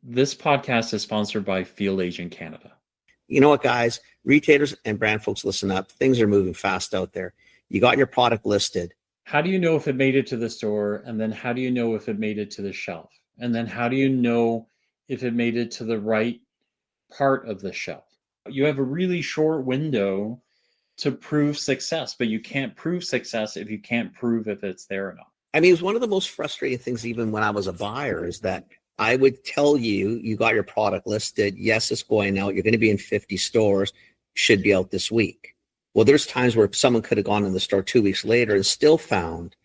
This podcast is sponsored by Field Agent Canada. You know what, guys? Retailers and brand folks, listen up. Things are moving fast out there. You got your product listed. How do you know if it made it to the store? And then how do you know if it made it to the shelf? And then how do you know if it made it to the right part of the shelf? You have a really short window to prove success, but you can't prove success if you can't prove if it's there or not. I mean, it was one of the most frustrating things, even when I was a buyer, is that I would tell you, you got your product listed. Yes, it's going out. You're going to be in 50 stores. Should be out this week. Well, there's times where someone could have gone in the store 2 weeks later and still found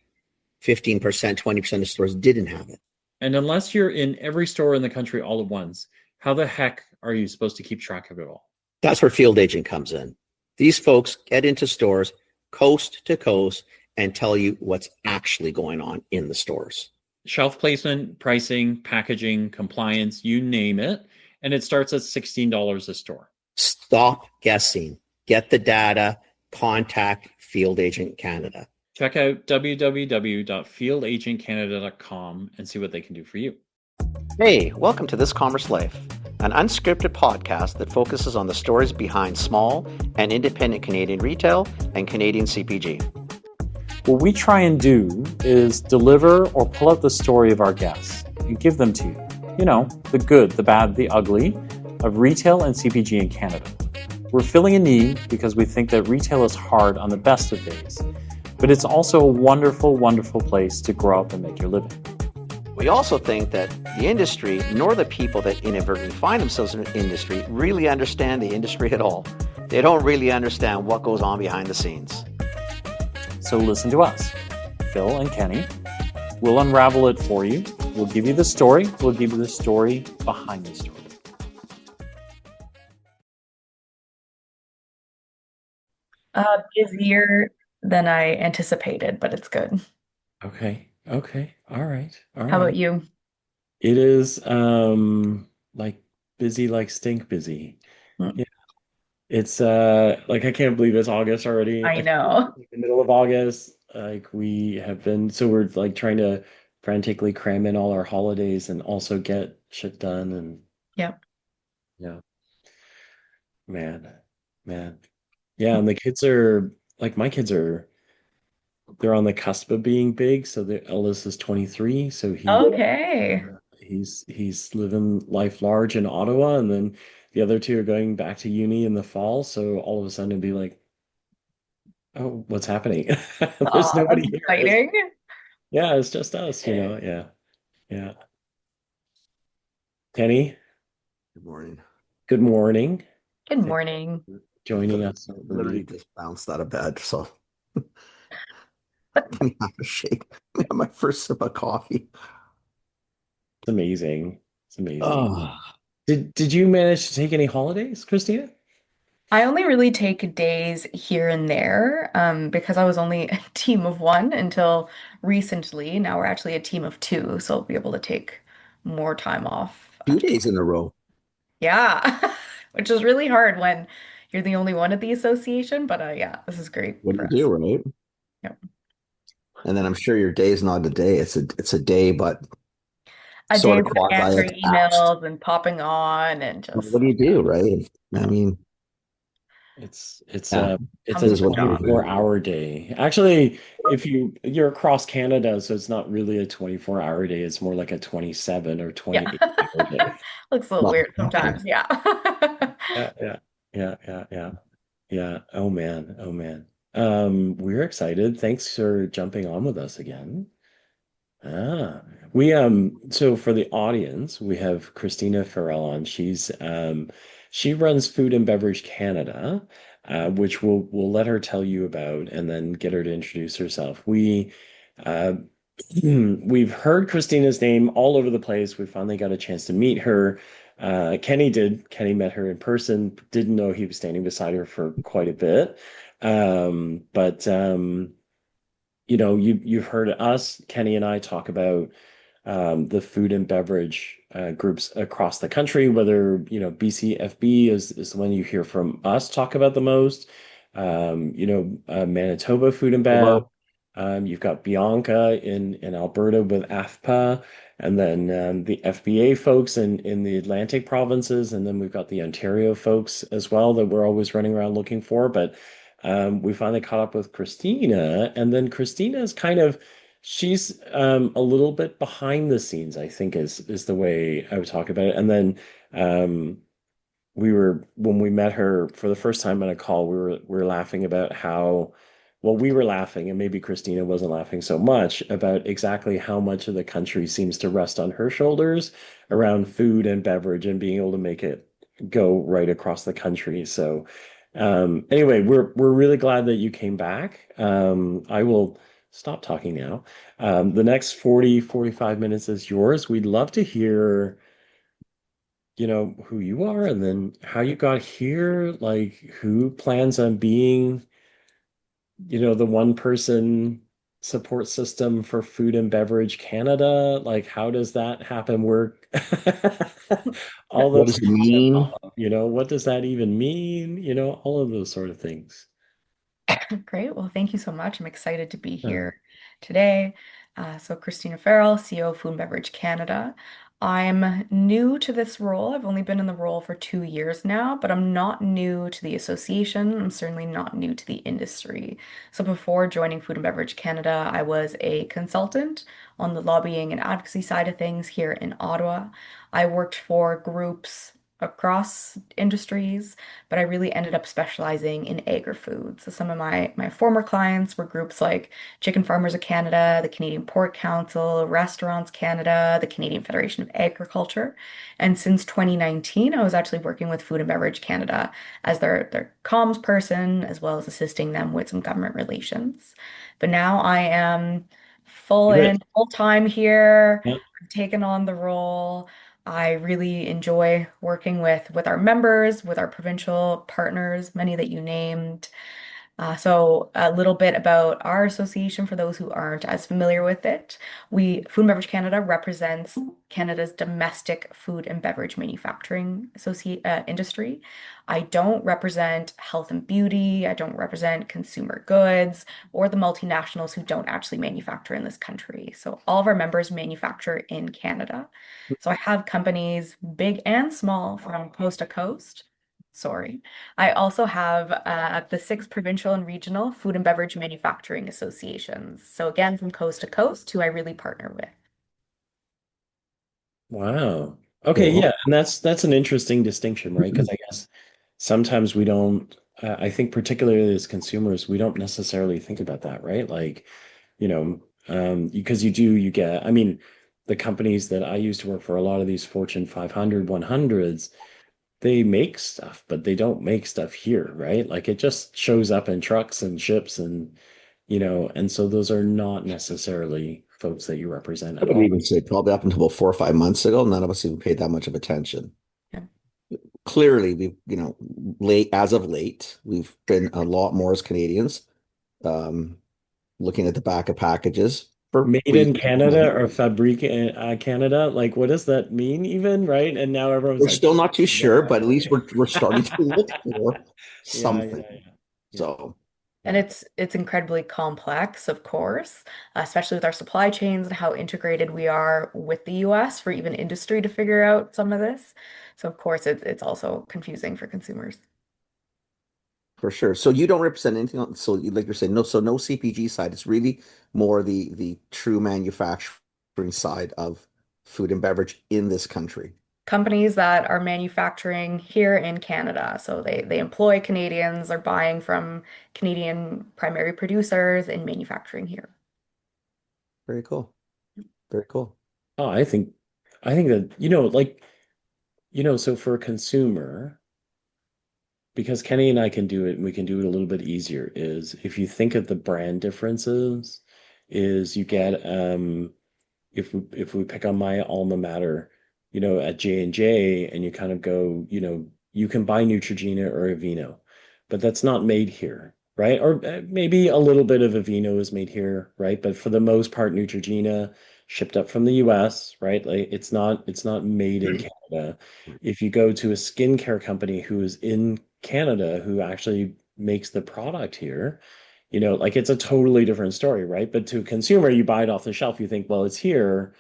15%, 20% of stores didn't have it. And unless you're in every store in the country all at once, how the heck are you supposed to keep track of it all? That's where Field Agent comes in. These folks get into stores coast to coast and tell you what's actually going on in the stores. Shelf placement, pricing, packaging, compliance, you name it. And it starts at $16 a store. Stop guessing. Get the data. Contact Field Agent Canada. Check out www.fieldagentcanada.com and see what they can do for you. Hey, welcome to This Commerce Life, an unscripted podcast that focuses on the stories behind small and independent Canadian retail and Canadian CPG. What we try and do is deliver or pull out the story of our guests and give them to you. You know, the good, the bad, the ugly of retail and CPG in Canada. We're filling a need because we think that retail is hard on the best of days, but it's also a wonderful, wonderful place to grow up and make your living. We also think that the industry, nor the people that inadvertently find themselves in the industry, really understand the industry at all. They don't really understand what goes on behind the scenes. So listen to us, Phil and Kenny. We'll unravel it for you. We'll give you the story. We'll give you the story behind the story. Busier than I anticipated, but it's good. Okay. All right. How about you? It is like busy, like stink busy. Mm. Yeah. It's like I can't believe it's August already. I know. The middle of August. Like we have been, so we're like trying to frantically cram in all our holidays and also get shit done. And Yep. yeah, man. Yeah, and the kids are like my kids are they're on the cusp of being big. So the eldest is 23, so Okay. he's living life large in Ottawa, and then the other two are going back to uni in the fall. So all of a sudden it'd be like, oh, what's happening? There's nobody That's here. exciting. Yeah, it's just us, you know. Yeah. Kenny, Good morning. good morning. Good morning. Joining us. Literally just bounced out of bed, so let me have a shake. Let me have my first sip of coffee. It's amazing. Oh, Did you manage to take any holidays, Christina? I only really take days here and there, because I was only a team of one until recently. Now we're actually a team of two, so I'll be able to take more time off 2 days in a row. Yeah, which is really hard when you're the only one at the association, but yeah, this is great What do for you us. do, right? Yep. And then I'm sure your day is not a day. It's a day, but A sort day of of quasi answering attached. emails and popping on and just What do you do, right? I mean, It's yeah, it's comes a it is with the what you job. do. 24-hour day. Actually, if you're across Canada, so it's not really a 24-hour day, it's more like a 27 or Yeah. 28-hour day. Looks a little Well, weird sometimes. Yeah. Yeah. Yeah. Oh man. We're excited. Thanks for jumping on with us again. We so for the audience, we have Kristina Farrell on. She runs Food and Beverage Canada, which we'll let her tell you about and then get her to introduce herself. Uh we've heard Christina's name all over the place. We finally got a chance to meet her. Kenny did. Kenny met her in person, didn't know he was standing beside her for quite a bit. But you know, you've heard us, Kenny and I, talk about the food and beverage groups across the country, whether, you know, BCFB is the one you hear from us talk about the most. Manitoba Food and Bev, Hello. You've got Bianca in Alberta with AFPA, and then the FBA folks in the Atlantic provinces, and then we've got the Ontario folks as well that we're always running around looking for. But we finally caught up with Christina, and then Christina is she's a little bit behind the scenes, I think is the way I would talk about it. And then um, when we met her for the first time on a call, we were laughing about how, well, we were laughing, and maybe Christina wasn't laughing so much about exactly how much of the country seems to rest on her shoulders around food and beverage and being able to make it go right across the country. So anyway, we're really glad that you came back. I will stop talking now. The next 45 minutes is yours. We'd love to hear who you are and then how you got here, like who plans on being, the one person support system for Food and Beverage Canada. Like, how does that happen? Work all What those does it things that pop mean? up, what does that even mean? All of those sort of things. Great. Well, thank you so much. I'm excited to be Yeah. here today. So, Kristina Farrell, CEO of Food and Beverage Canada. I'm new to this role. I've only been in the role for 2 years now, but I'm not new to the association. I'm certainly not new to the industry. So, before joining Food and Beverage Canada, I was a consultant on the lobbying and advocacy side of things here in Ottawa. I worked for groups across industries, but I really ended up specializing in agri-food. So some of my former clients were groups like Chicken Farmers of Canada, the Canadian Pork Council, Restaurants Canada, the Canadian Federation of Agriculture. And since 2019, I was actually working with Food and Beverage Canada as their comms person, as well as assisting them with some government relations. But now I am You're full time here. yeah. I've taken on the role. I really enjoy working with our members, with our provincial partners, many that you named. So a little bit about our association for those who aren't as familiar with it. Food and Beverage Canada represents Canada's domestic food and beverage manufacturing industry. I don't represent health and beauty. I don't represent consumer goods or the multinationals who don't actually manufacture in this country. So all of our members manufacture in Canada. So I have companies big and small from coast to coast. Sorry. I also have the six provincial and regional food and beverage manufacturing associations. So again, from coast to coast, who I really partner with. Wow. Okay, Okay. yeah, and that's an interesting distinction, right? Because I guess sometimes we don't. I think particularly as consumers, we don't necessarily think about that, right? Like, because you get. I mean, the companies that I used to work for, a lot of these Fortune 500, 100s, they make stuff, but they don't make stuff here, right? Like it just shows up in trucks and ships and so those are not necessarily folks that you represent I at would all. even say probably up until about 4 or 5 months ago, none of us even paid that much of attention. Yeah. Clearly, late as of late, we've been a lot more as Canadians, um, looking at the back of packages for Made in reasons. Canada or Fabrique in Canada, like what does that mean even, right? And now everyone's We're like, still not too sure, yeah, but at least we're starting to look for yeah, something. yeah, yeah, So, And yeah, it's incredibly complex, of course, especially with our supply chains and how integrated we are with the US for even industry to figure out some of this. So of course it's also confusing for consumers. for sure. So you don't represent anything on, so like you're saying, no, so no CPG side. It's really more the true manufacturing side of food and beverage in this country. Companies that are manufacturing here in Canada. So they employ Canadians, are buying from Canadian primary producers and manufacturing here. Very cool. Very cool. Oh, I think that, like, so for a consumer, because Kenny and I can do it, and we can do it a little bit easier, is if you think of the brand differences, is you get if we pick on my alma mater, at J&J, and you kind of go, you can buy Neutrogena or Aveeno, but that's not made here, right? Or maybe a little bit of Aveeno is made here, right? But for the most part, Neutrogena shipped up from the US, right? Like it's not made in Canada. If you go to a skincare company who is in Canada who actually makes the product here, like it's a totally different story, right? But to a consumer, you buy it off the shelf, you think, well, it's here,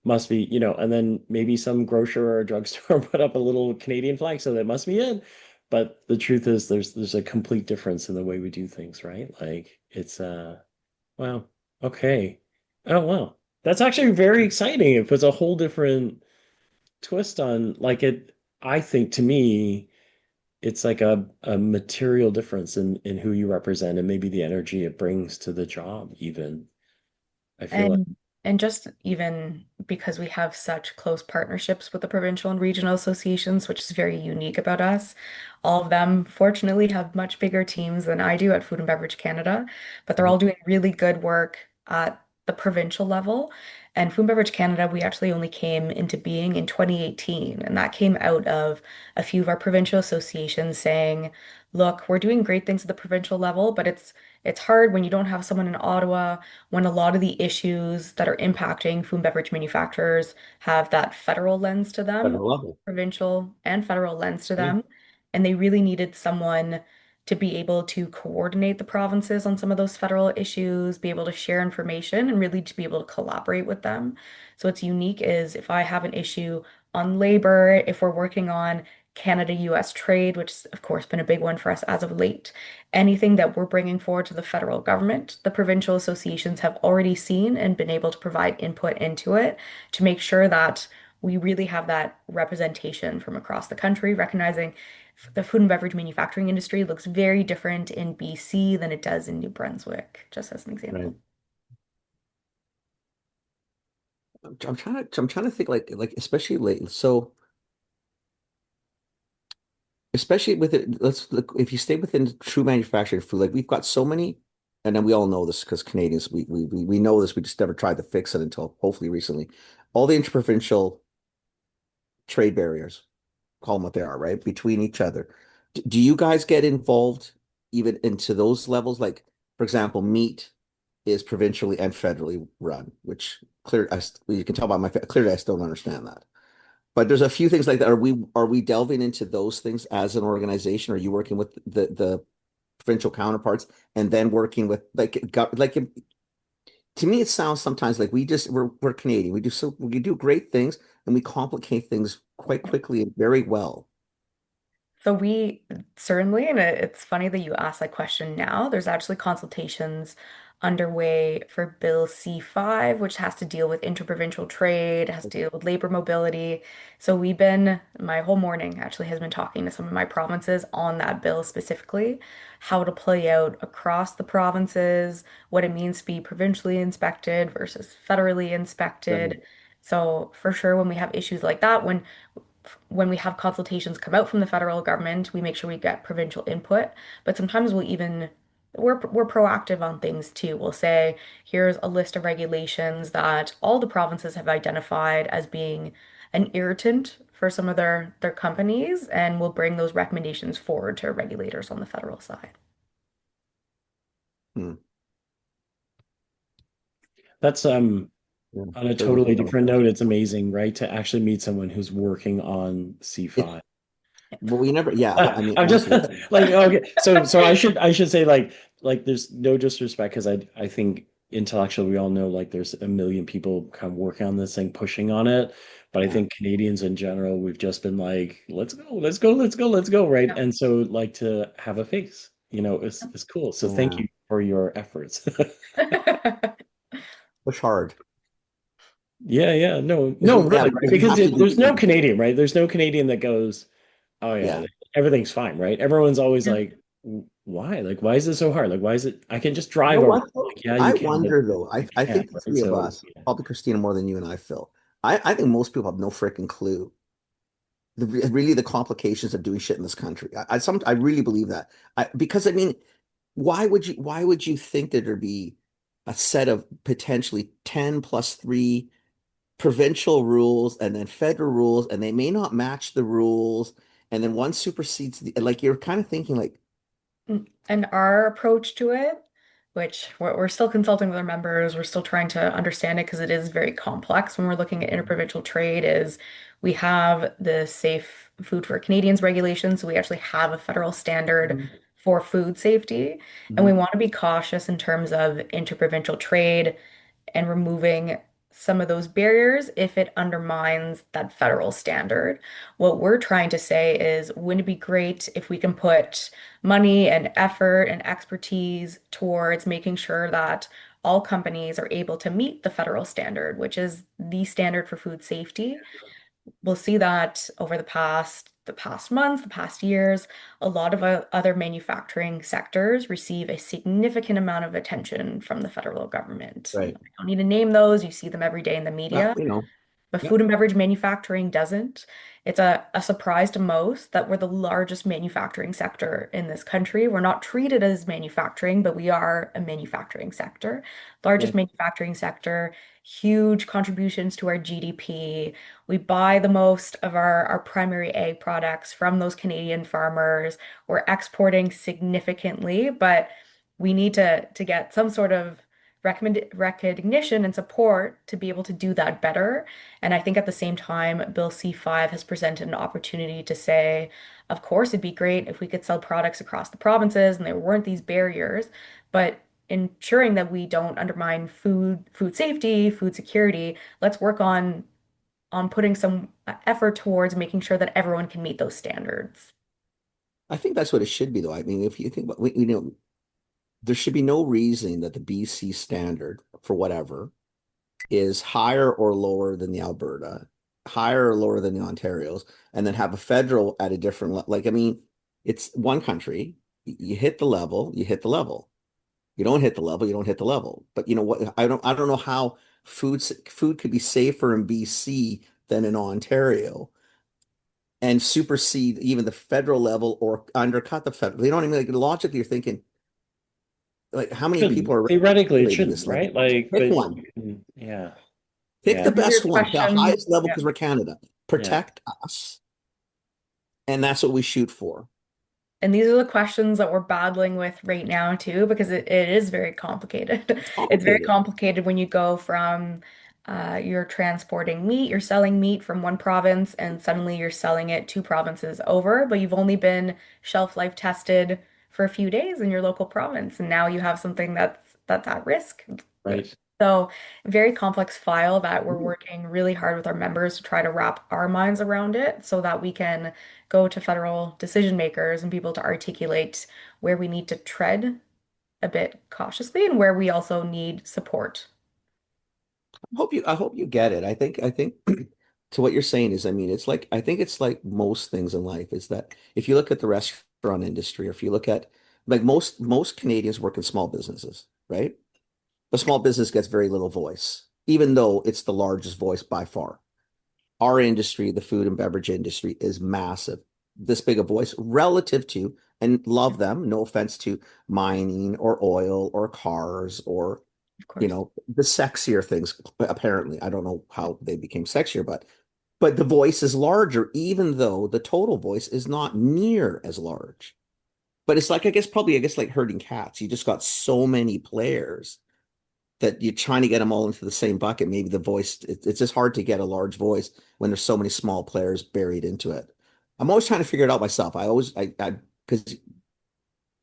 must be, and then maybe some grocer or drugstore put up a little Canadian flag, so that must be it. But the truth is there's a complete difference in the way we do things, right? Like it's wow. Okay. Oh wow. That's actually very exciting. It puts a whole different twist on like it. I think to me, it's like a material difference in who you represent and maybe the energy it brings to the job, even. I feel like And and just even because we have such close partnerships with the provincial and regional associations, which is very unique about us, all of them fortunately have much bigger teams than I do at Food and Beverage Canada, but they're all doing really good work at the provincial level. And Food and Beverage Canada, we actually only came into being in 2018, and that came out of a few of our provincial associations saying, "Look, we're doing great things at the provincial level, but it's hard when you don't have someone in Ottawa when a lot of the issues that are impacting food and beverage manufacturers have that federal lens to them, Federal level. provincial and federal lens to Yeah. them. And they really needed someone to be able to coordinate the provinces on some of those federal issues, be able to share information, and really to be able to collaborate with them. So what's unique is if I have an issue on labor, if we're working on Canada-US trade, which has of course been a big one for us as of late, anything that we're bringing forward to the federal government, the provincial associations have already seen and been able to provide input into it to make sure that we really have that representation from across the country, recognizing the food and beverage manufacturing industry looks very different in BC than it does in New Brunswick, just as an Right. example. I'm trying to think like especially lately. So especially with it, let's look if you stay within true manufacturing food, like we've got so many, and then we all know this because Canadians, we know this, we just never tried to fix it until hopefully recently. All the interprovincial trade barriers, call them what they are, right? Between each other. Do you guys get involved even into those levels? Like, for example, meat is provincially and federally run, which clear you can tell by my clearly I still don't understand that. But there's a few things like that. Are we delving into those things as an organization? Are you working with the provincial counterparts and then working with to me it sounds sometimes like we're Canadian. We do great things and we complicate things quite quickly and very well. So we certainly, and it's funny that you asked that question now. There's actually consultations underway for Bill C5, which has to deal with interprovincial trade, has to deal with labor mobility. So my whole morning actually has been talking to some of my provinces on that bill specifically, how to play out across the provinces, what it means to be provincially inspected versus federally inspected. Right. So for sure, when we have issues like that, when we have consultations come out from the federal government, we make sure we get provincial input. But sometimes we're proactive on things too. We'll say, here's a list of regulations that all the provinces have identified as being an irritant for some of their companies, and we'll bring those recommendations forward to regulators on the federal side. Hmm. that's Yeah. on a So we totally different note, it's amazing, right? To actually meet someone who's working on it, C5. well, we never, yeah. I mean, I'm just honestly, like okay, so I should say like there's no disrespect because I think intellectually we all know like there's a million people kind of working on this thing, pushing on it. But I yeah, think Canadians in general, we've just been like, let's go, let's go, let's go, let's go, right? Yeah. And so like to have a face, is cool. So thank yeah. you for your efforts. Push hard. Yeah, yeah, no, Because no, really, right? because we Because have to do, there's no Canadian, right? There's no Canadian that goes, oh yeah. yeah, everything's fine, right? Everyone's always Yeah. like, Why? Like, why is it so hard? Like, why is it? I can just You know drive over." what, though? Like, yeah, you I can, but wonder though. you I can't, think the right? three of So, us, yeah. probably Christina more than you and I, Phil. I think most people have no freaking clue really the complications of doing shit in this country. I really believe that. Because I mean, why would you think that there'd be a set of potentially 10 plus 3 provincial rules and then federal rules, and they may not match the rules, and then one supersedes like you're kind of thinking like, And our approach to it, which we're still consulting with our members, we're still trying to understand it because it is very complex when we're looking at interprovincial trade, is we have the Safe Food for Canadians regulations. So we actually have a federal standard for food safety. And we Mhm. want to be cautious in terms of interprovincial trade and removing some of those barriers if it undermines that federal standard. What we're trying to say is, wouldn't it be great if we can put money and effort and expertise towards making sure that all companies are able to meet the federal standard, which is the standard for food safety? We'll see that over the past months, the past years, a lot of other manufacturing sectors receive a significant amount of attention from the federal government. I Right. don't need to name those. You see them every day in the Well, media. you know, But yep. food and beverage manufacturing doesn't. It's a surprise to most that we're the largest manufacturing sector in this country. We're not treated as manufacturing, but we are a manufacturing sector. Yeah. Largest manufacturing sector, huge contributions to our GDP. We buy the most of our primary ag products from those Canadian farmers. We're exporting significantly, but we need to get some sort of recognition and support to be able to do that better. And I think at the same time, Bill C5 has presented an opportunity to say, of course, it'd be great if we could sell products across the provinces and there weren't these barriers, but ensuring that we don't undermine food safety, food security, let's work on putting some effort towards making sure that everyone can meet those standards. I think that's what it should be, though. I mean, if you think about, there should be no reason that the BC standard for whatever is higher or lower than the Alberta, higher or lower than the Ontario's, and then have a federal at a different level. Like, I mean, it's one country. You hit the level, you hit the level. You don't hit the level, you don't hit the level. But you know what? I don't know how food could be safer in BC than in Ontario and supersede even the federal level or undercut the federal. They don't even like logically you're thinking like how many people Shouldn't. are Theoretically, it regulating shouldn't, this level? right? Like, Pick but one. you can, yeah, Pick yeah, the And these are best one, the questions, highest level yeah. because we're Canada. yeah. Protect us, and that's what we shoot for. And these are the questions that we're battling with right now too, because it is very complicated. It's It's very complicated. complicated when you go from you're transporting meat, you're selling meat from one province, and suddenly you're selling it two provinces over, but you've only been shelf life tested for a few days in your local province, and now you have something that's at risk. Right. So, very complex file that we're working really hard with our members to try to wrap our minds around it so that we can go to federal decision makers and people to articulate where we need to tread a bit cautiously and where we also need support. I hope you get it. I think to what you're saying is, I mean, it's like I think it's like most things in life is that if you look at the restaurant industry, or if you look at like most Canadians work in small businesses, right? The small business gets very little voice, even though it's the largest voice by far. Our industry, the food and beverage industry, is massive. This big a voice relative to, and love them, no offense to mining or oil or cars or Of course. the sexier things. Apparently, I don't know how they became sexier, but the voice is larger, even though the total voice is not near as large. But it's like I guess like herding cats. You just got so many players that you're trying to get them all into the same bucket. Maybe the voice, it's just hard to get a large voice when there's so many small players buried into it. I'm always trying to figure it out myself. Because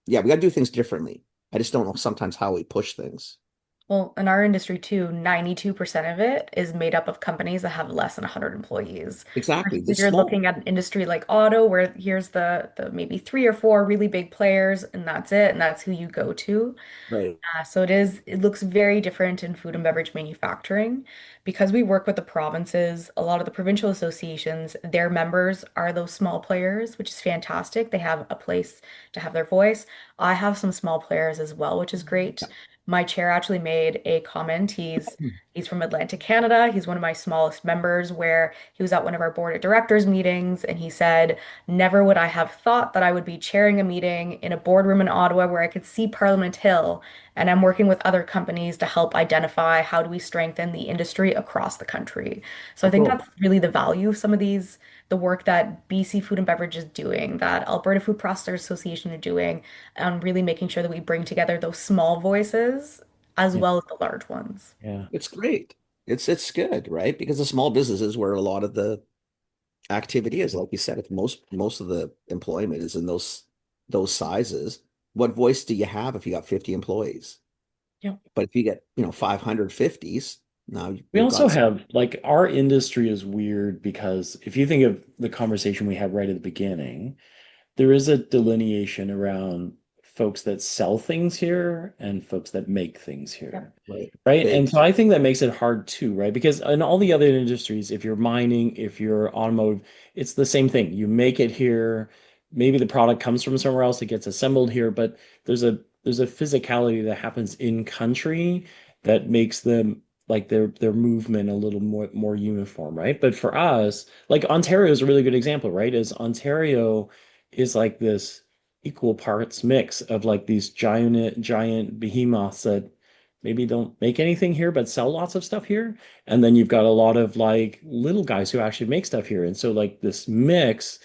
yeah, we got to do things differently. I just don't know sometimes how we push things. Well, in our industry too, 92% of it is made up of companies that have less than 100 employees. Exactly. Versus if This you're small. looking at an industry like auto, where here's the maybe three or four really big players, and that's it, and that's who you go to. Right. So it looks very different in food and beverage manufacturing because we work with the provinces, a lot of the provincial associations, their members are those small players, which is fantastic. They have a place to have their voice. I have some small players as well, which is great. My chair actually made a comment. He's from Atlantic Canada. He's one of my smallest members where he was at one of our board of directors meetings and he said, "Never would I have thought that I would be chairing a meeting in a boardroom in Ottawa where I could see Parliament Hill, and I'm working with other companies to help identify how do we strengthen the industry across the country." So I Oh, think cool. that's really the value of some of the work that BC Food and Beverage is doing, that Alberta Food Processors Association are doing, and really making sure that we bring together those small voices as Yeah. well as the large ones. Yeah. It's great. It's good, right? Because the small businesses where a lot of the activity is, like you said, it's most of the employment is in those sizes. what voice do you have if you got 50 employees? Yeah. But if you get, 550s, now We we've also got some. have like our industry is weird because if you think of the conversation we had right at the beginning, there is a delineation around folks that sell things here and folks that make things Yeah. here. Right. Right. And Big. so I think that makes it hard too, right? Because in all the other industries, if you're mining, if you're automotive, it's the same thing. You make it here. Maybe the product comes from somewhere else, it gets assembled here, but there's a physicality that happens in country that makes them like their movement a little more uniform, right? But for us, like Ontario is a really good example, right? Is Ontario is like this equal parts mix of like these giant behemoths that maybe don't make anything here but sell lots of stuff here, and then you've got a lot of like little guys who actually make stuff here, and so like this mix,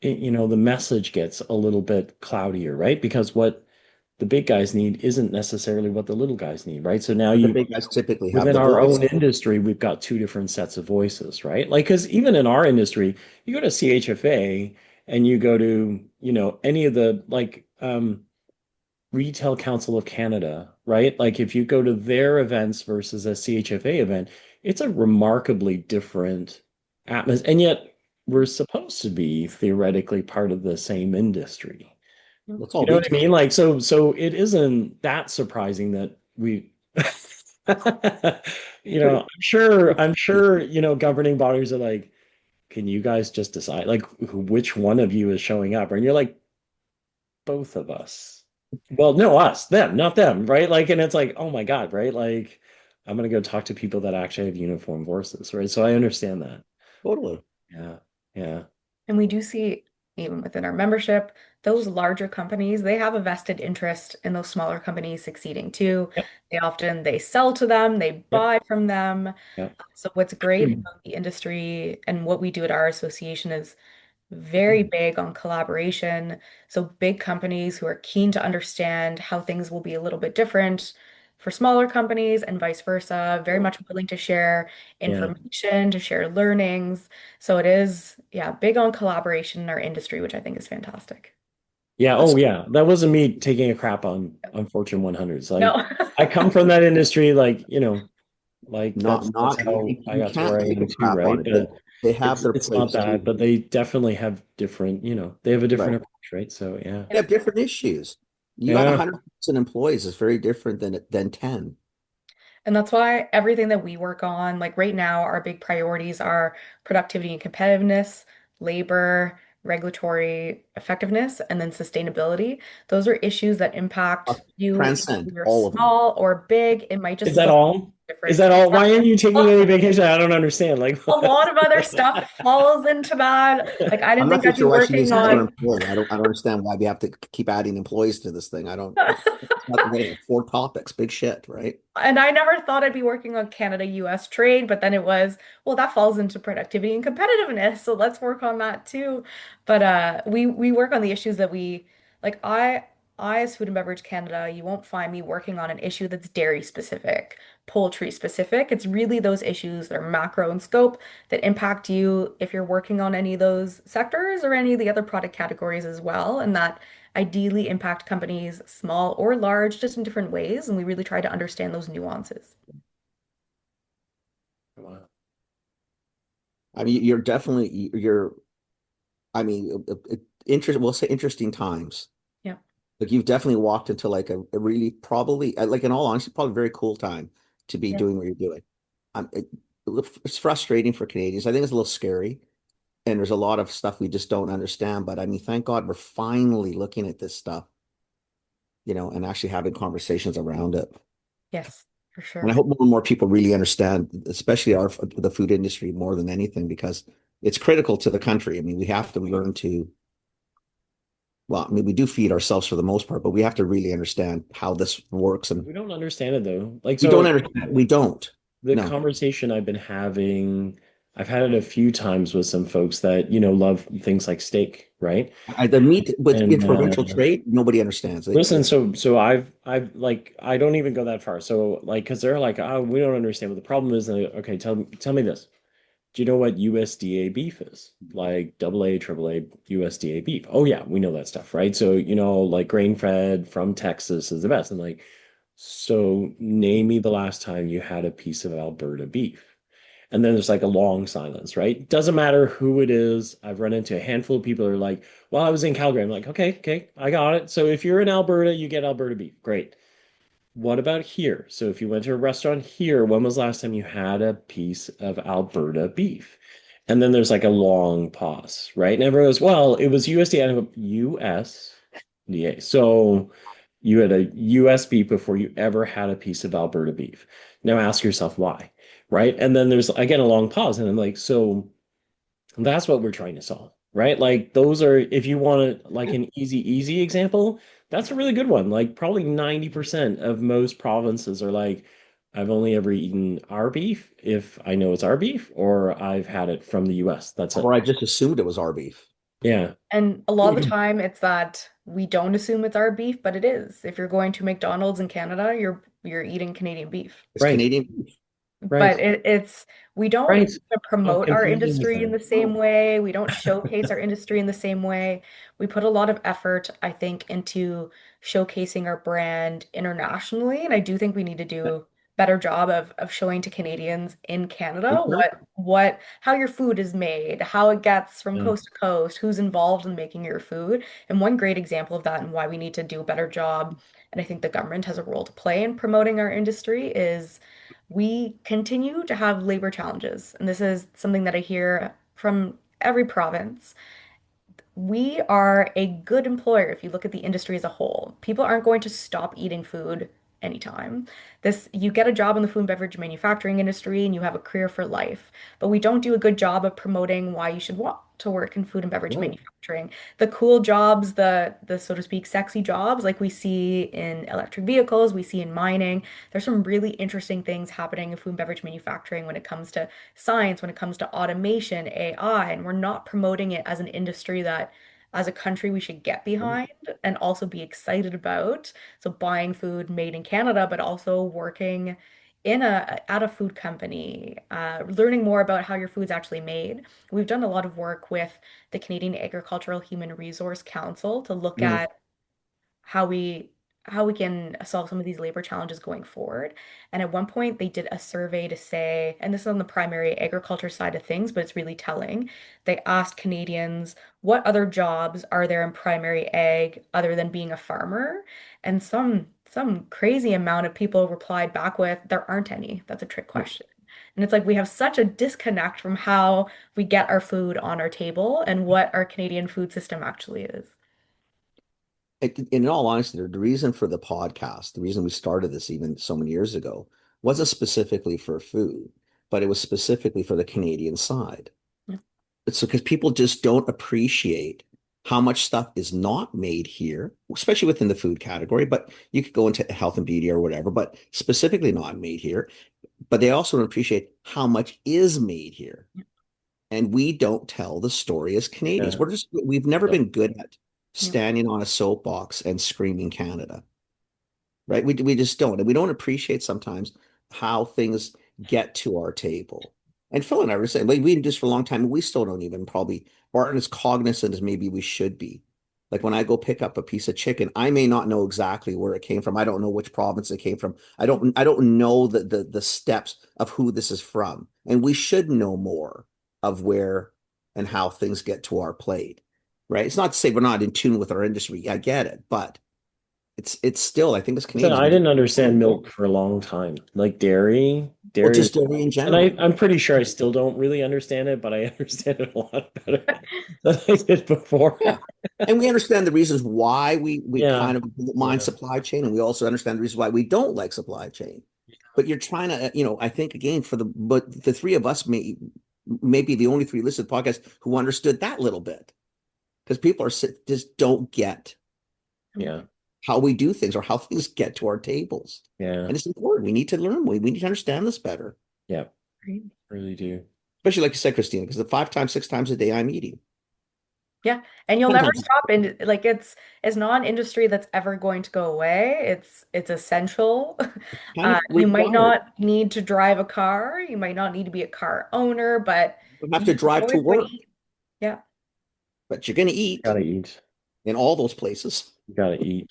the message gets a little bit cloudier, right? Because what the big guys need isn't necessarily what the little guys need, right? So now But the you big guys typically have within the our voice. own industry, we've got two different sets of voices, right? Like, because even in our industry, you go to CHFA and you go to, any of the like Retail Council of Canada, right? Like, if you go to their events versus a CHFA event, it's a remarkably different atmosphere. And yet, we're supposed to be theoretically part of the same industry. It's You all know what I retail. mean? Like, so it isn't that surprising that we Pretty, I'm sure, governing bodies are like, can you guys just decide like which one of you is showing up? And you're like, both of us. Well, no, us, them, not them, right? Like, and it's like, oh my God, right? Like, I'm gonna go talk to people that actually have uniform forces, right? So I understand that. totally. Yeah, yeah, And we do see, even within our membership, those larger companies, they have a vested interest in those smaller companies succeeding too. yep, They sell to them, they yep, buy from them. yep. So what's great about the industry and what we do at our association is very big on collaboration. So big companies who are keen to understand how things will be a little bit different for smaller companies and vice versa, very much willing to share Yeah. information, to share learnings. So it is, yeah, big on collaboration in our industry, which I think is fantastic. Yeah, That's oh yeah. That wasn't me taking a crap on Fortune 100s. Like No. I come from that industry, like, like that's not how I you got to where can't I take a am too, crap on right? it. But They have their it's not place that, too. but they definitely have different, they have a Right. different approach, right? So yeah. They have different issues. You got Yeah. 100,000 employees is very different than 10. And that's why everything that we work on, like right now, our big priorities are productivity and competitiveness, labor, regulatory effectiveness, and then sustainability. Those are issues that impact you, even Transcend if you're all of them. small or big. It might Is just that look all? Is different. that all? Why aren't you taking Well, any vacation? I don't understand. Like a lot of other stuff falls into that. Like I I'm didn't not think too I'd be sure why she needs working another on employee. I don't understand why we have to keep adding employees to this thing. I don't. It's not the way. 4 topics, big shit, right? And I never thought I'd be working on Canada-US trade, but then it was, well, that falls into productivity and competitiveness, so let's work on that too. But we work on the issues that we like I as Food and Beverage Canada, you won't find me working on an issue that's dairy specific, poultry specific. It's really those issues that are macro in scope that impact you if you're working on any of those sectors or any of the other product categories as well, and that ideally impact companies, small or large, just in different ways. And we really try to understand those nuances. wow. I mean, you're definitely you're. I mean, We'll say interesting times. Yeah. Like you've definitely walked into like a really probably like in all honesty, probably a very cool time to be Yeah. doing what you're doing. Um, it, it's frustrating for Canadians. I think it's a little scary, and there's a lot of stuff we just don't understand. But I mean, thank God we're finally looking at this stuff, and actually having conversations around it. Yes, for And I sure. hope more and more people really understand, especially the food industry more than anything, because it's critical to the country. I mean, we have to learn to, well, I mean, we do feed ourselves for the most part, but we have to really understand how this works. And We don't understand it though. Like we don't so understand. We don't. the No. conversation I've been having, I've had it a few times with some folks that, love things like steak, right? The meat with And inter-provincial trade, nobody understands it. listen, so I've like I don't even go that far. So like because they're like, oh, we don't understand what the problem is. And okay, tell me this. Do you know what USDA beef is? Like double A, triple A USDA beef. Oh yeah, we know that stuff, right? So, like grain fed from Texas is the best. And like, so name me the last time you had a piece of Alberta beef. And then there's like a long silence, right? Doesn't matter who it is. I've run into a handful of people who are like, well, I was in Calgary. I'm like, okay, okay, I got it. So if you're in Alberta, you get Alberta beef. Great. What about here? So if you went to a restaurant here, when was the last time you had a piece of Alberta beef? And then there's like a long pause, right? And everyone goes, well, it was USDA. And I go, USDA. So you had a US beef before you ever had a piece of Alberta beef. Now ask yourself why, right? And then there's again a long pause. And I'm like, so that's what we're trying to solve, right? Like those are, if you want to, like an easy example, that's a really good one. Like probably 90% of most provinces are like, I've only ever eaten our beef if I know it's our beef, or I've had it from the US. That's it. Or I just assumed it was our beef. Yeah. And a lot of the time it's that we don't assume it's our beef, but it is. If you're going to McDonald's in Canada, you're eating Canadian beef. It's Right. Canadian beef. But Right. it's we don't Right. How promote our convenient is industry in that? the same way. We don't showcase our industry in the same way. We put a lot of effort, I think, into showcasing our brand internationally, and I do think we need to do better job of showing to Canadians in Canada what how your food is made, how it gets from Yeah. coast to coast, who's involved in making your food. And one great example of that and why we need to do a better job, and I think the government has a role to play in promoting our industry is we continue to have labor challenges. And this is something that I hear from every province. We are a good employer if you look at the industry as a whole. People aren't going to stop eating food anytime. This, you get a job in the food and beverage manufacturing industry and you have a career for life. But we don't do a good job of promoting why you should want to work in food and beverage No. manufacturing. The cool jobs, the so to speak sexy jobs like we see in electric vehicles, we see in mining. There's some really interesting things happening in food and beverage manufacturing when it comes to science, when it comes to automation, AI, and we're not promoting it as an industry that as a country we should get behind and also be excited about. So buying food made in Canada, but also working in a at a food company, learning more about how your food's actually made. We've done a lot of work with the Canadian Agricultural Human Resource Council to look Mm. at how we can solve some of these labor challenges going forward. And at one point they did a survey to say, and this is on the primary agriculture side of things, but it's really telling. They asked Canadians, what other jobs are there in primary ag other than being a farmer? And some crazy amount of people replied back with, there aren't any. That's a trick question. And it's like we have such a disconnect from how we get our food on our table and what our Canadian food system actually is. In all honesty, the reason for the podcast, the reason we started this even so many years ago, wasn't specifically for food, but it was specifically for the Canadian side. Yeah. It's because people just don't appreciate how much stuff is not made here, especially within the food category, but you could go into health and beauty or whatever, but specifically not made here. But they also don't appreciate how much is made here. And we don't tell the story as Canadians. Yeah. We've never No. been good at Yeah. standing on a soapbox and screaming Canada, right? We just don't. And we don't appreciate sometimes how things get to our table. And Phil and I were saying, like, we did this for a long time, and we still don't even probably aren't as cognizant as maybe we should be. Like when I go pick up a piece of chicken, I may not know exactly where it came from. I don't know which province it came from. I don't know the steps of who this is from. And we should know more of where and how things get to our plate. Right. It's not to say we're not in tune with our industry. I get it, but it's still, I think as So Canadians, I we just didn't understand milk for a long time. Like well, dairy, just dairy in and general. I'm pretty sure I still don't really understand it, but I understand it a lot better than I did before. Yeah. And we understand the reasons why we Yeah. kind of mind Yeah. supply chain, and we also understand the reasons why we don't like supply chain. But you're trying to, I think again but the three of us maybe the only three listed podcasts who understood that little bit because people just don't get Yeah. how we do things or how things get to our tables. Yeah. And it's important. We need to learn. We need to understand this better, Yeah. Right. Really do. especially like you said, Christina, because the 5 times, 6 times a day I'm eating. Yeah. And you'll never Sometimes stop in like it's not an industry that's ever going to go away. It's essential. it's kind of You might required. not need to drive a car. You might not need to be a car owner, but You have to you're drive to always going to work, eat. Yeah. but you're going to eat Gotta eat. in all those places. Gotta eat.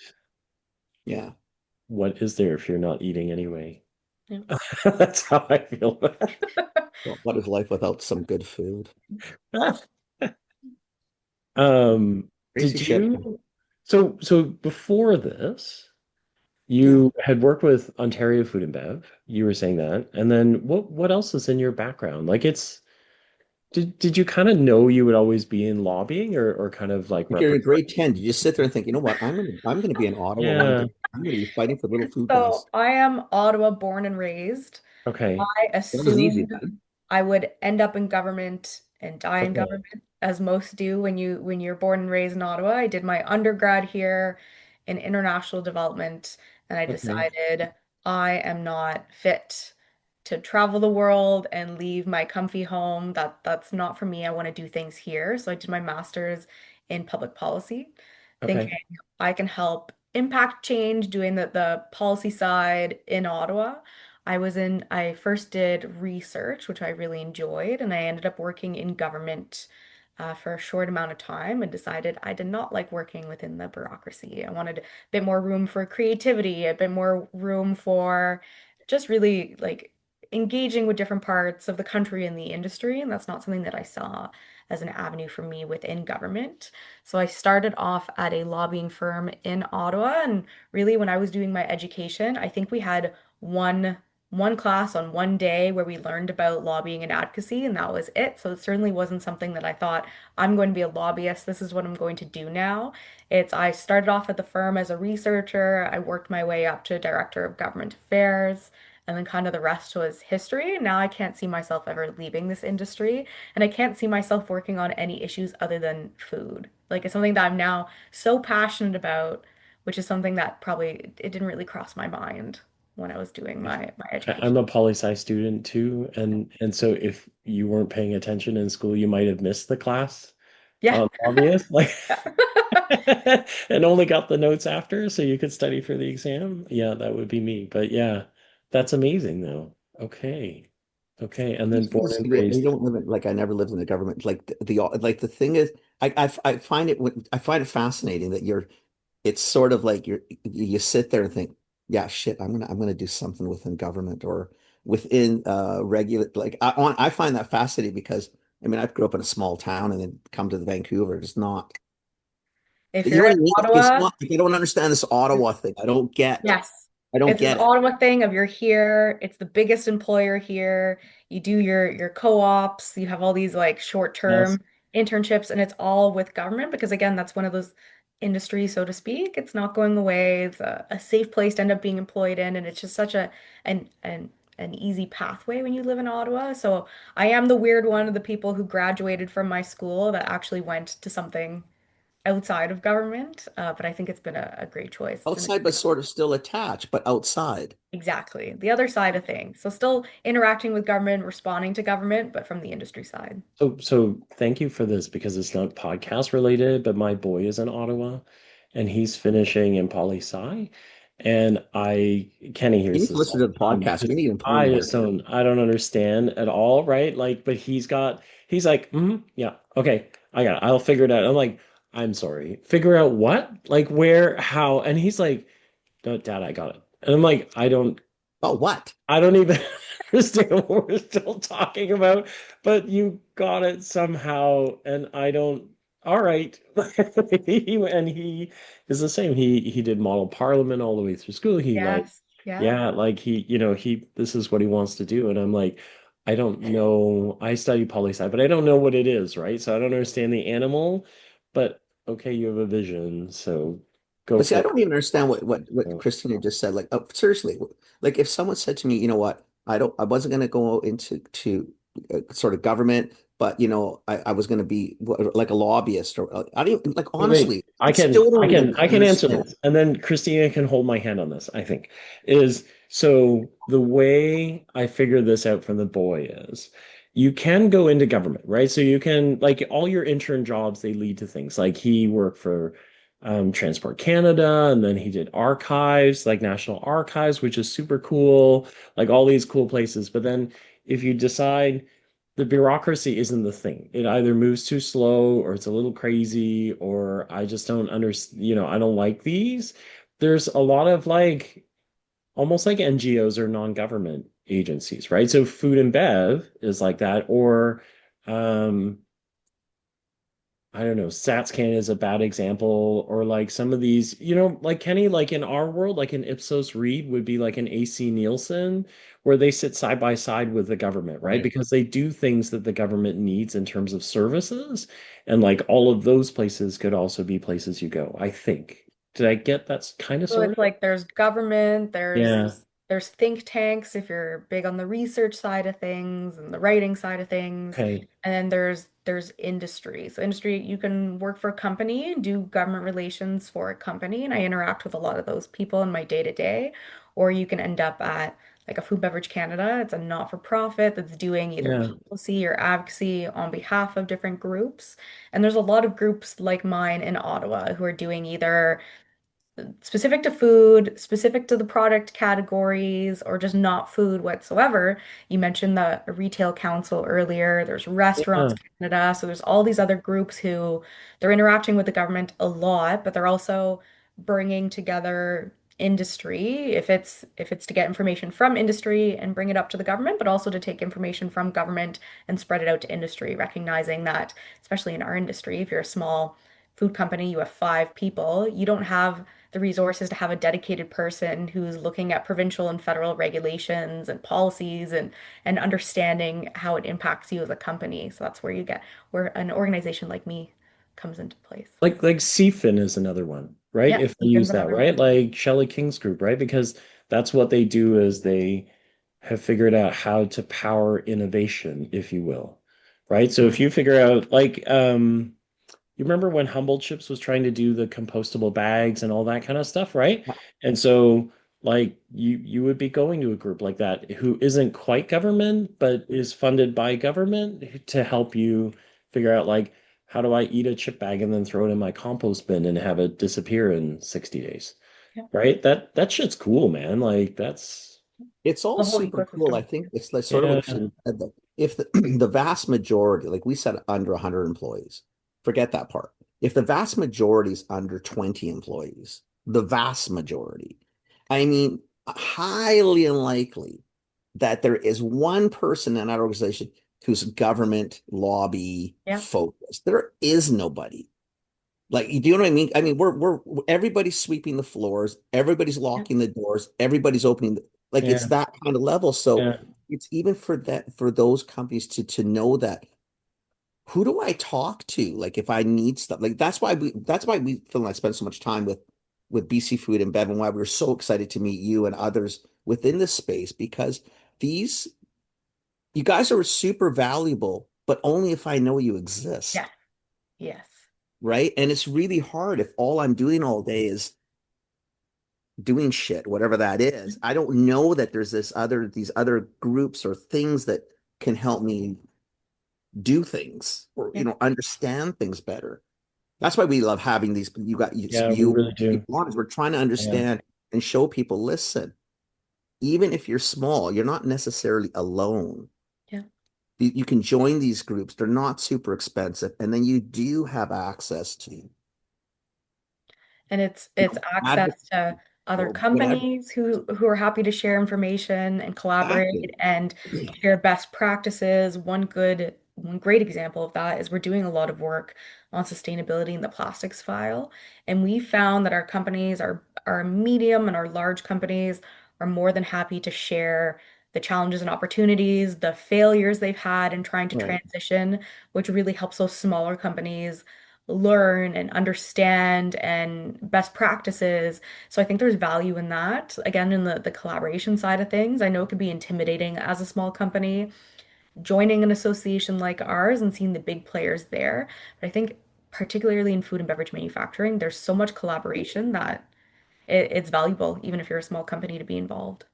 Yeah. What is there if you're not eating anyway? Yeah. That's how I feel about Well, what is life without some good food? it. Um, Crazy did shit. you so before this, Yeah. you had worked with Ontario Food and Bev. You were saying that. And then what else is in your background? Like it's did you kind of know you would always be in lobbying or kind of like If you're in represent? grade 10, you just sit there and think, you know what? I'm gonna be in Ottawa one Yeah. day. I'm gonna be fighting for little food So guys. I am Ottawa born and raised. Okay. I That was easy assumed then. I would end up in government and die in Okay. government, as most do when you're born and raised in Ottawa. I did my undergrad here in international development, and I Okay. decided I am not fit to travel the world and leave my comfy home. That's not for me. I want to do things here. So I did my master's in public policy, thinking Okay. I can help impact change doing the policy side in Ottawa. I first did research, which I really enjoyed, and I ended up working in government for a short amount of time and decided I did not like working within the bureaucracy. I wanted a bit more room for creativity, a bit more room for just really like engaging with different parts of the country and the industry, and that's not something that I saw as an avenue for me within government. So I started off at a lobbying firm in Ottawa, and really when I was doing my education, I think we had one one class on one day where we learned about lobbying and advocacy, and that was it. So it certainly wasn't something that I thought, I'm going to be a lobbyist. This is what I'm going to do now. I started off at the firm as a researcher. I worked my way up to director of government affairs, and then kind of the rest was history. Now I can't see myself ever leaving this industry, and I can't see myself working on any issues other than food. Like it's something that I'm now so passionate about, which is something that probably it didn't really cross my mind when I was doing my I'm education. a poli sci student too, and so if you weren't paying attention in school, you might have missed the class Yeah. on obvious, like Yeah. and only got the notes after so you could study for the exam. Yeah, that would be me. But yeah, that's amazing though. Okay. Okay. And then It's born because and you raised. don't live in like I never lived in the government. Like like the thing is, I find I find it fascinating that you're. It's sort of like you sit there and think, yeah, shit, I'm gonna do something within government or within regular. Like I find that fascinating because I mean I grew up in a small town and then come to the Vancouver. It's not. If You know you're what in I mean? It's Ottawa, not. Like, I don't understand this Ottawa thing. I don't get. yes. I don't It's this get it. Ottawa thing of you're here, it's the biggest employer here. You do your co-ops, you have all these like Yes. short-term internships, and it's all with government because again, that's one of those industries, so to speak. It's not going away. It's a safe place to end up being employed in, and it's just such an easy pathway when you live in Ottawa. So I am the weird one of the people who graduated from my school that actually went to something outside of government. But I think it's been a great choice. It's an Outside, but sort of still attached, but outside. Exactly. The other side of things. So still interacting with government, responding to government, but from the industry side. So thank you for this because it's not podcast related, but my boy is in Ottawa and he's finishing in poli sci. And Kenny You hears need to this listen all to the the time. podcast. We Just, need to improve here. I don't understand at all, right? Like, but he's like, yeah, okay, I got it. I'll figure it out. I'm like, I'm sorry. Figure out what? Like where, how? And he's like, no, Dad, I got it. And I'm like, Oh, what? I don't even understand what we're still talking about, but you got it somehow, and I don't. All right. And he is the same. He did model parliament all the way through school. He like, Yes. Yeah. yeah, like he this is what he wants to do. And I'm like, I don't know. I study poli sci, but I don't know what it is, right? So I don't understand the animal, but okay, you have a vision, so go But see, for I don't even understand what it. Christina just said. Like, oh, seriously, like if someone said to me, you know what, I wasn't going to go into sort of government, but I was going to be like a lobbyist or I don't even, like Wait, honestly, I still don't even I can answer understand. this, and then Christina can hold my hand on this. I think is so the way I figured this out from the boy is you can go into government, right? So you can like all your intern jobs, they lead to things like he worked for Transport Canada, and then he did archives, like National Archives, which is super cool, like all these cool places. But then if you decide the bureaucracy isn't the thing, it either moves too slow or it's a little crazy, or I just don't understand, I don't like these. There's a lot of like almost like NGOs or non-government agencies, right? So food and bev is like that, or um, I don't know, StatsCan is a bad example, or like some of these, like Kenny, like in our world, like an Ipsos Reid would be like an AC Nielsen, where they sit side by side with the government, right? Right. Because they do things that the government needs in terms of services. And like all of those places could also be places you go, I think. Did I get that's kind of So sort it's of? like there's government, Yeah. there's think tanks if you're big on the research side of things and the writing side of things, Okay. and then there's industry. So industry, you can work for a company, do government relations for a company, and I interact with a lot of those people in my day to day, or you can end up at like a Food Beverage Canada. It's a not-for-profit that's doing either Yeah. policy or advocacy on behalf of different groups. And there's a lot of groups like mine in Ottawa who are doing either specific to food, specific to the product categories, or just not food whatsoever. You mentioned the Retail Council earlier. There's Restaurants Yeah. Canada. So there's all these other groups who they're interacting with the government a lot, but they're also bringing together industry if it's to get information from industry and bring it up to the government, but also to take information from government and spread it out to industry, recognizing that especially in our industry, if you're a small food company, you have 5 people, you don't have the resources to have a dedicated person who's looking at provincial and federal regulations and policies and understanding how it impacts you as a company. So that's where you get where an organization like me comes into place. Like CFIN is another one, right? Yeah, If we Ethan's use that, another right? one. Like Shelley King's group, right? Because that's what they do is they have figured out how to power innovation, if you will. Right? So if you figure out like you remember when Humboldt Chips was trying to do the compostable bags and all that kind of stuff, right? And so like you would be going to a group like that who isn't quite government but is funded by government to help you figure out like how do I eat a chip bag and then throw it in my compost bin and have it disappear in 60 days, Yeah, right? That shit's cool, man. Like that's It's all the whole super cool. I ecosystem. think it's like sort of what yeah, Christina said that if the, the vast majority, like we said, under 100 employees, forget that part. If the vast majority is under 20 employees, the vast majority, I mean, highly unlikely that there is one person in that organization who's government lobby Yeah, focused. There is nobody. Like, do you know what I mean? I mean, we're everybody's sweeping the floors, everybody's yeah, locking the doors, everybody's opening like it's yeah, that kind of level. So yeah. it's even for that for those companies to know that who do I talk to? Like if I need stuff. Like that's why we feel like I spend so much time with BC Food and Bev and why we were so excited to meet you and others within this space because these you guys are super valuable, but only if I know you yeah, exist, yes. right? And it's really hard if all I'm doing all day is doing shit, whatever that is. I don't know that there's these other groups or things that can help me do things or Yeah, understand things better. That's why we love having these. You got Yeah, we really do. people on is we're trying to Yeah. understand and show people. Listen, even if you're small, you're not necessarily alone. yeah. You can join these groups. They're not super expensive, and then you do have access to And it's access to advocacy other or whatever. companies who are happy to share information and Exactly. collaborate and share best practices. One great example of that is we're doing a lot of work on sustainability in the plastics file, and we found that our companies, our medium and our large companies, are more than happy to share the challenges and opportunities, the failures they've had in trying to Right. transition, which really helps those smaller companies learn and understand and best practices. So I think there's value in that. Again, in the collaboration side of things, I know it can be intimidating as a small company joining an association like ours and seeing the big players there. But I think particularly in food and beverage manufacturing, there's so much collaboration that it's valuable, even if you're a small company, to be involved.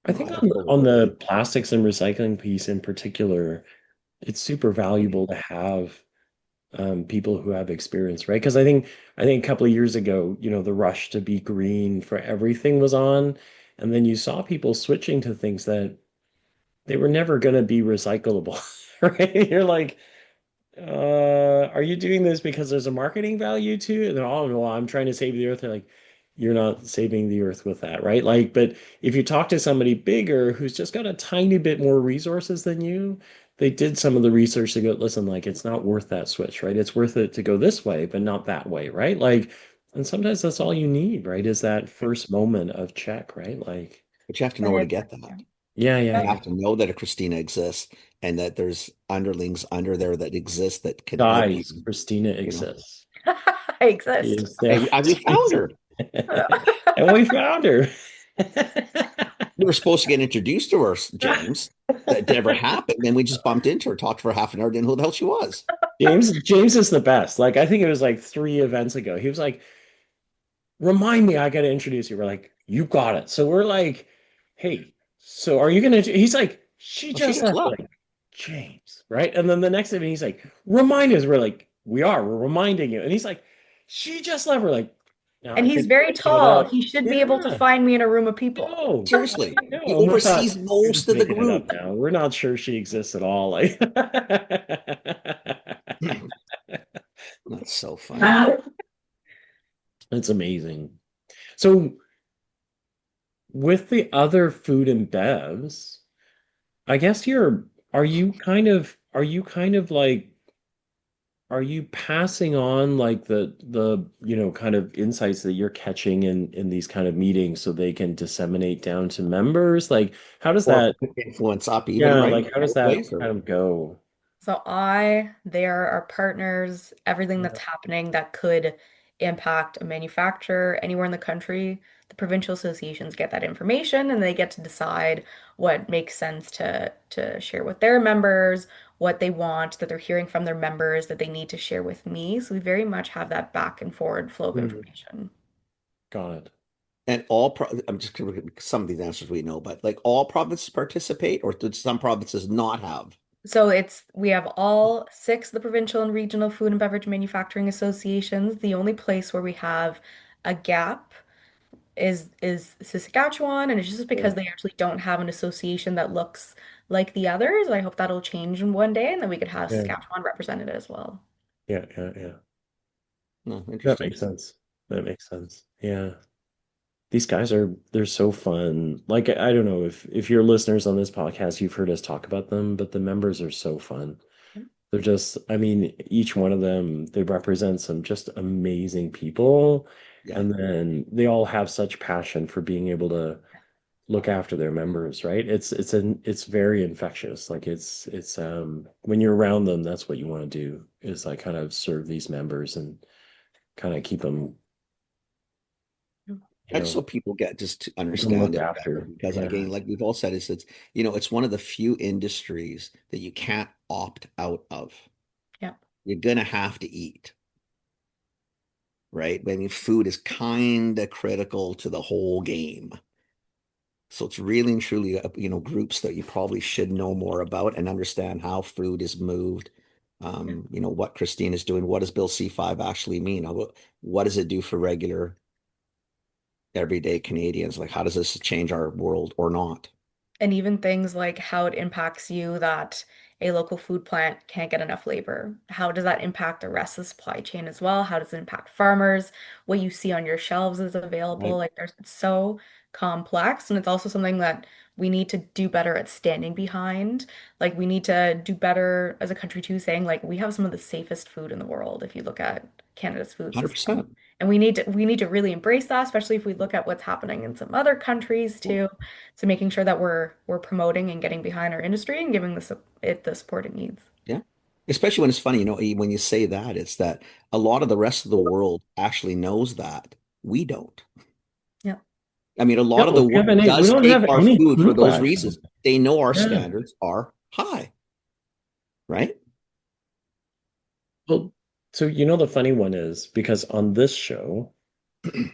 I No, think I on totally the agree. plastics and recycling piece in particular, it's super valuable to have people who have experience, right? Because I think a couple of years ago, the rush to be green for everything was on, and then you saw people switching to things that they were never going to be recyclable, right? You're like, are you doing this because there's a marketing value to it? And, oh, no, I'm trying to save the earth. They're like, you're not saving the earth with that, right? Like, but if you talk to somebody bigger who's just got a tiny bit more resources than you, they did some of the research to go, listen, like, it's not worth that switch, right? It's worth it to go this way, but not that way, right? Like, and sometimes that's all you need, right? Is that first moment of check, right? Like, But you have to know I where to agree. get that. yeah, yeah, You Yep. yeah. have to know that a Christina exists and that there's underlings under there that exist that can help you, Guys, Christina you know. exists. I She exist. is there. We found her. And we found her. We were supposed to get introduced to her, James. That never happened. And we just bumped into her, talked for half an hour, didn't know who the hell she was. James is the best. Like I think it was like 3 events ago. He was like, "Remind me, I got to introduce you." We're like, "You got it." So we're like, "Hey, so are you gonna?" He's like, "She Well, she just just left." We're left. like, "James, right?" And then the next event, he's like, "Remind us." We're like, "We are. We're reminding you." And he's like, "She just left." We're like, "No, And I he's think we very caught tall. up." He should be able to Yeah. find me in a room of people. No, Seriously. no. He And we thought oversees we're most just of the making it up group. now. We're not sure she exists at all. Like, That's so funny. it's amazing. So, with the other food and bevs, I guess are you kind of like, are you passing on like the kind of insights that you're catching in these kind of meetings so they can disseminate down to members? Like, how does Or that, influence up even, yeah, right? like how does Both that ways or kind of go? So they are our partners, everything that's happening that could impact a manufacturer anywhere in the country. The provincial associations get that information and they get to decide what makes sense to share with their members, what they want that they're hearing from their members that they need to share with me. So we very much have that back and forward flow of Mhm. information. Got it. and I'm just some of these answers we know, but like all provinces participate, or did some provinces not have? So we have all six of the provincial and regional food and beverage manufacturing associations. The only place where we have a gap is Saskatchewan, and it's just Yeah. because they actually don't have an association that looks like the others. I hope that'll change in one day, and then we could have Yeah, Saskatchewan represented as well. yeah, yeah, yeah. No, That interesting. makes sense. That makes sense. Yeah. These guys they're so fun. Like I don't know if you're listeners on this podcast, you've heard us talk about them, but the members are so fun. They're just, I mean, each one of them, they represent some just amazing people. Yeah, And then they all have such passion for being able to look after their members, right? It's very infectious. Like it's when you're around them, that's what you want to do is like kind of serve these members and kind of you I just know, hope people get just to keep them understand looked it better after. because Yeah. again, like we've all said, it's it's one of the few industries that you can't opt out of. Yeah. You're gonna have to eat, right? I mean, food is kind of critical to the whole game. So it's really and truly, groups that you probably should know more about and understand how food is moved. Yeah. What Christine is doing. What does Bill C5 actually mean? What does it do for regular, everyday Canadians? Like, how does this change our world or not? And even things like how it impacts you that a local food plant can't get enough labor. How does that impact the rest of the supply chain as well? How does it impact farmers? What you see on your shelves is available. Right? Like there's it's so complex. And it's also something that we need to do better at standing behind. Like we need to do better as a country too, saying like we have some of the safest food in the world if you look at Canada's food system. 100%. And we need to really embrace that, especially if we look at what's happening in some other countries too. So making sure that we're promoting and getting behind our industry and giving it the support it needs. Yeah. Especially when it's funny, when you say that, it's that a lot of the rest of the world actually knows that. We don't. Yeah. I mean, a Yeah, lot of we the have world any, we does don't take have our any food for clue those actually. reasons. They know our Yeah. standards are high, right? Well, so the funny one is because on this show,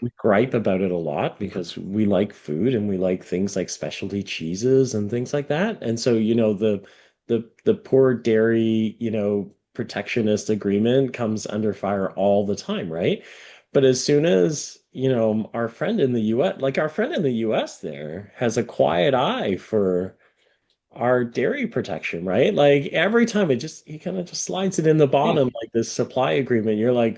we gripe about it a lot because we like food and we like things like specialty cheeses and things like that. And so, the poor dairy, protectionist agreement comes under fire all the time, right? But as soon as, our friend in the US, like our friend in the US there has a quiet eye for our dairy protection, right? Like every time he kind of just slides it in the Yeah. bottom like this supply agreement. You're like,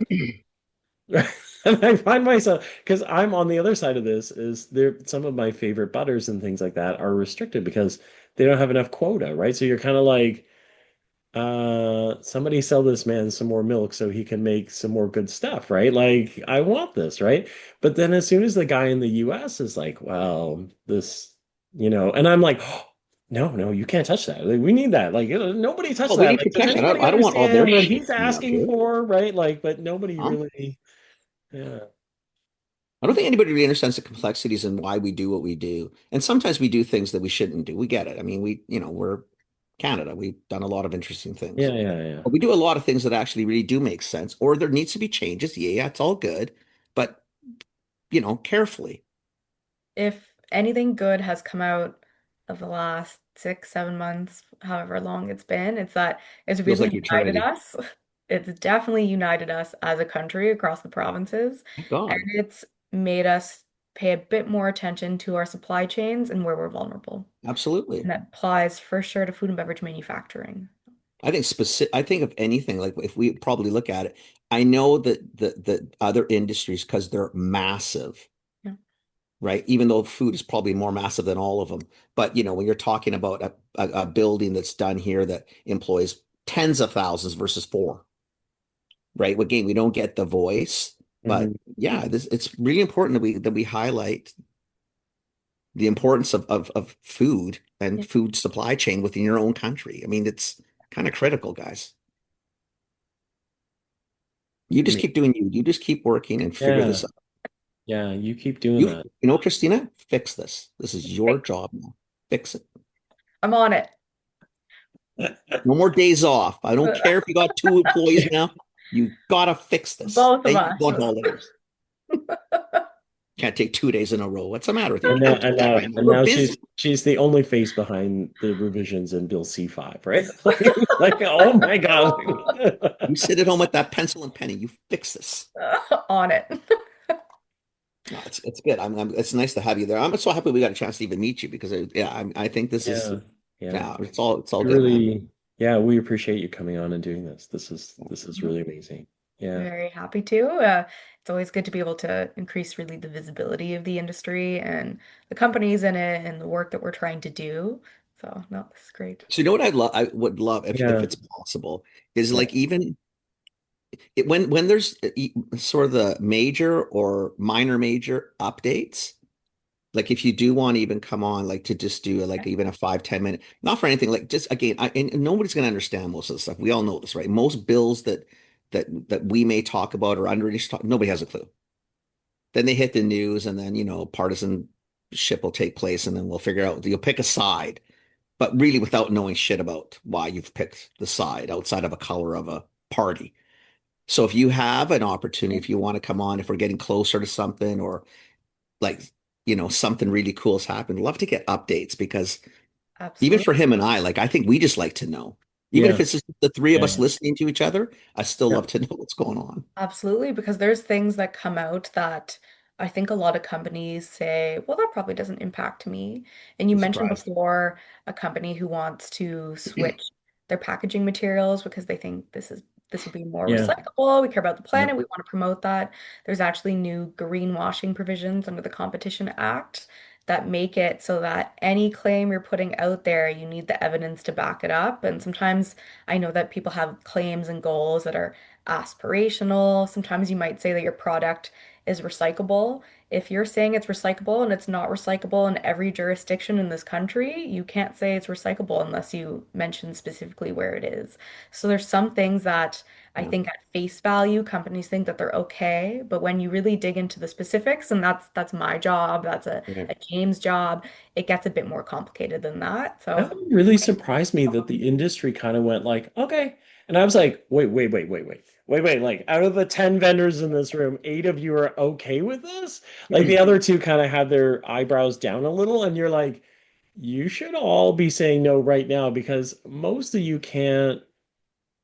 and I find myself, because I'm on the other side of this, is there some of my favorite butters and things like that are restricted because they don't have enough quota, right? So you're kind of like, somebody sell this man some more milk so he can make some more good stuff, right? Like, I want this, right? But then as soon as the guy in the US is like, well, and I'm like, oh, no, no, you can't touch that. Like, we need that. Like, nobody touch Well, we that. need Like, does protection. anybody I don't want all their understand what shit he's coming up asking here. for, right? Like, but nobody Huh? really, yeah. I don't think anybody really understands the complexities and why we do what we do. And sometimes we do things that we shouldn't do. We get it. I mean, we're Canada. We've done a lot of interesting Yeah, things. yeah, yeah. But we do a lot of things that actually really do make sense, or there needs to be changes. Yeah, it's all good, but carefully. If anything good has come out of the last 6, 7 months, however long it's been, it's that it's Feels really like united eternity. us. It's definitely united us as a country across the provinces, Thank and God. it's made us pay a bit more attention to our supply chains and where we're vulnerable. Absolutely. And that applies for sure to food and beverage manufacturing. I think of anything, like if we probably look at it, I know that the other industries, because they're massive, Yeah. right? Even though food is probably more massive than all of them. But when you're talking about a building that's done here that employs tens of thousands versus four, right? Again, we don't get the voice, but Hmm. yeah, it's really important that we highlight the importance of food and Yeah. food supply chain within your own country. I mean, it's kind of critical, guys. You just keep doing you. You just keep working and figure Yeah, this out. yeah, you keep doing that. Christina, fix this. This is your Okay, job now. Fix it. I'm on it. No more days off. I don't care if you got two employees now. You gotta fix this. Both of Thank you us. for holidays. Can't take 2 days in a row. What's the matter with you? You And now, can't do and that now, right now. and We're now busy. she's the only face behind the revisions in Bill C5, right? Like, oh my God. You sit at home with that pencil and penny. You fix this. On it. No, it's good. It's nice to have you there. I'm so happy we got a chance to even meet you because yeah, I think this is Yeah, yeah. yeah, it's all We good, man. really, yeah, we appreciate you coming on and doing this. This is really amazing. Yeah, Very happy to. It's always good to be able to increase really the visibility of the industry and the companies in it and the work that we're trying to do. So, no, this is great. So you know what I would love if yeah, it's possible is yeah, like even when there's sort of the major or major updates, like if you do want to even come on, like to just do like even a 5-10 minute, not for anything, like just again, and nobody's going to understand most of the stuff. We all know this, right? Most bills that we may talk about or under talk, nobody has a clue. Then they hit the news, and then partisanship will take place, and then we'll figure out you'll pick a side, but really without knowing shit about why you've picked the side outside of a color of a party. So if you have an opportunity, if you want to come on, if we're getting closer to something or like, something really cool has happened, love to get updates because even Absolutely. for him and I, like, I think we just like to know. Even if yeah, it's just the three of yeah, us listening to each other, I still yeah. love to know what's going on. Absolutely, because there's things that come out that I think a lot of companies say, well, that probably doesn't impact me. And you Be mentioned surprised. before a company who wants to switch their packaging materials because they think this will be more Yeah, recyclable. We care about the yeah, planet. We want to promote that. There's actually new greenwashing provisions under the Competition Act that make it so that any claim you're putting out there, you need the evidence to back it up. And sometimes I know that people have claims and goals that are aspirational. Sometimes you might say that your product is recyclable. If you're saying it's recyclable and it's not recyclable in every jurisdiction in this country, you can't say it's recyclable unless you mention specifically where it is. So there's some things that I Yeah. think at face value companies think that they're okay, but when you really dig into the specifics, and that's my job, that's Yeah. a James job, it gets a bit more complicated than that. that So one really surprised me that the industry kind of went like, okay, and I was like, wait, wait, wait, wait, wait. wait, like out of the 10 vendors in this room, 8 of you are okay with this? Like the Mhm. other two kind of had their eyebrows down a little, and you're like, you should all be saying no right now because most of you can't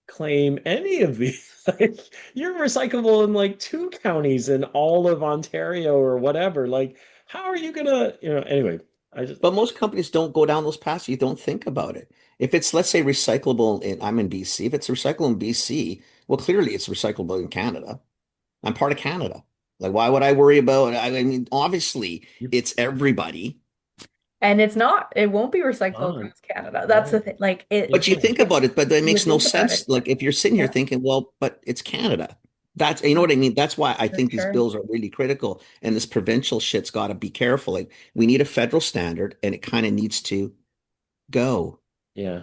claim any of these. Like, you're recyclable in like 2 counties in all of Ontario or whatever. Like, how are you gonna, anyway, I just, But most companies don't go down those paths. You don't think about it. If it's, let's say, recyclable in, I'm in BC. If it's recyclable in BC, well, clearly it's recyclable in Canada. I'm part of Canada. Like, why would I worry about? I mean, obviously, you're it's everybody. And it's not, it won't be recycled on. across Canada. That's the No, thing. Like it, it But you can't. think about it, but that you makes would no think about sense. it. Like, if you're sitting here Yeah, thinking, well, but it's Canada. That's, you know what I mean? That's why I for think these sure. bills are really critical. And this provincial shit's got to be careful. Like, we need a federal standard, and it kind of needs to go, Yeah.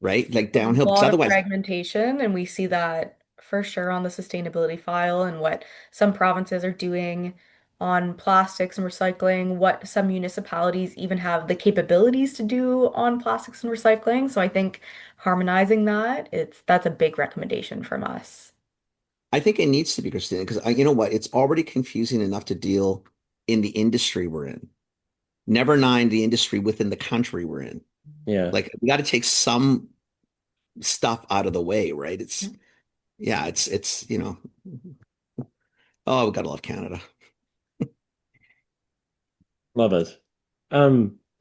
right? Like There's a downhill, because lot of otherwise, fragmentation, and we see that for sure on the sustainability file and what some provinces are doing on plastics and recycling, what some municipalities even have the capabilities to do on plastics and recycling. So I think harmonizing that, that's a big recommendation from us. I think it needs to be, Christina, because you know what? It's already confusing enough to deal in the industry we're in. Never mind the industry within the country we're in. Yeah. Like, we got to take some stuff out of the way, right? Yeah, oh, we gotta love Canada. Love it.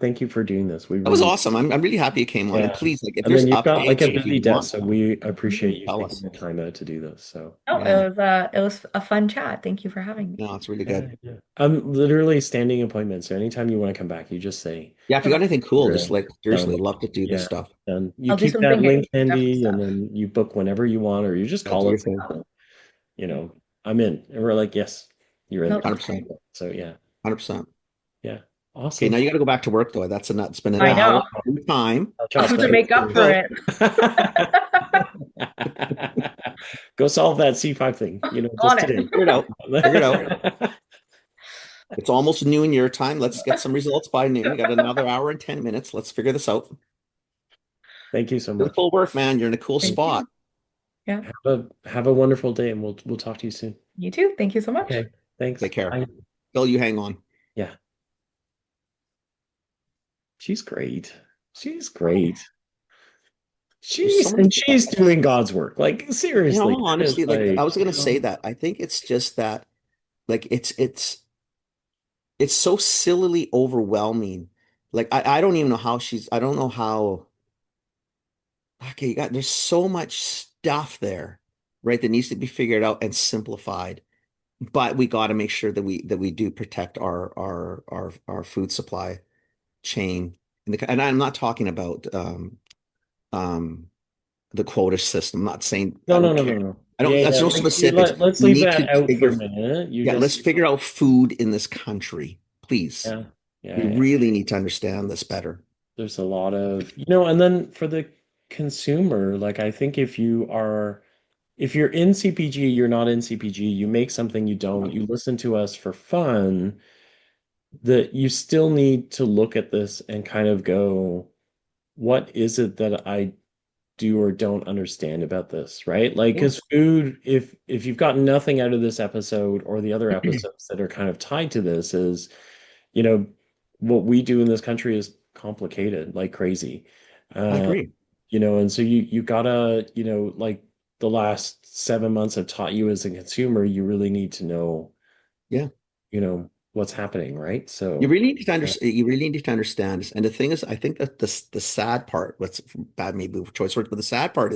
Thank you for doing this. We That was really, awesome. I'm really happy you came on. And yeah. please, like, if And then there's you've got like updates, a if busy you desk, want, so we appreciate you tell taking us. the time out to do this. So Oh, yeah. it was a fun chat. Thank you for having me. No, it's really Yeah, good. yeah. I'm literally standing appointment. So anytime you want to come back, you just say, Yeah, if you got Okay. anything cool, you're just in. like seriously, Done. love to do this Yeah. stuff. Done. You I'll do keep some that thinking. link Definitely handy and stuff. then you book whenever you want, or you just That's call your us, thing. I'm in. And we're like, yes, you're in. No, that's 100%. great. So yeah. 100%. Yeah. Okay, now Awesome. you got to go back to work though. That's enough. It's been an I Yeah. hour know. of your time. I'll I'll chop have to that. make up for Go. it. Go solve that C5 thing, On just it. today. Figure it out. Figure it out. It's almost noon your time. Let's get some results by noon. You got another hour and 10 minutes. Let's figure this out. Thank you so Good much. full work, man. You're in a cool Thank spot. you. Yeah. Have a wonderful day and we'll talk to you soon. You too. Thank you so much. Okay. Thanks. Take care. Bye. Phil, you hang on. Yeah. She's great. She's great. There's so She's many and steps. she's doing God's work. Like seriously, that is Honestly, like I like, was gonna say that. I think it's just that, like, it's so sillily overwhelming. Like, I don't even know how I don't know how. Okay, there's so much stuff there, right, that needs to be figured out and simplified. But we got to make sure that we do protect our food supply chain. And I'm not talking about um the quota system. I'm not saying I no, no, don't no, care. no, no. I don't. Yeah, That's yeah. no Like you specifics. let's We leave need that to out for figure. a minute. You Yeah, let's just figure out food in this country, please. yeah, yeah, We yeah. really need to understand this better. There's a lot of, and then for the consumer, like I think if you're in CPG, you're not in CPG, you make something you don't, you listen to us for fun, that you still need to look at this and kind of go, what is it that I do or don't understand about this, right? Like, Yeah. because food, if you've got nothing out of this episode or the other episodes that are kind of tied to this, is you know, what we do in this country is complicated like crazy. I Uh, agree. and so you gotta, like the last 7 months have taught you as a consumer, you really need to know, Yeah. what's happening, right? You So, really need to yeah, understand. You really need to understand this. And the thing is, I think that the sad part, what's bad, maybe choice words, but the sad part